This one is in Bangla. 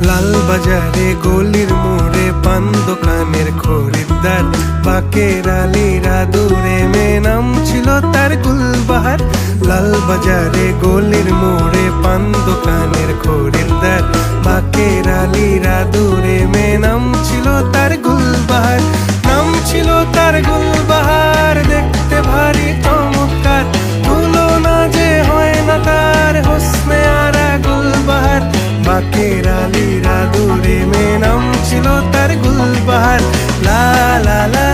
লাল বাজারে গলির মোড়ে পান দোকানের খরিদ্দার, বাকের আলীরা দূরে মেয়ে নাম ছিল তার গুলবাহার। লাল বাজারে গলির মোড়ে পান দোকানের খরিদ্দার, বাকের আলীরা দূরে মেয়ে নাম ছিল তার গুলবাহার। নাম ছিল তার গুলবাহার, দেখতে ভারী চমৎকার, তুলনা যে হয় না তার হোসনে আরা গুলবাহার। বাকের আলীরা দূরে মেয়ে নাম ছিল তার গুলবাহার। লা লা লা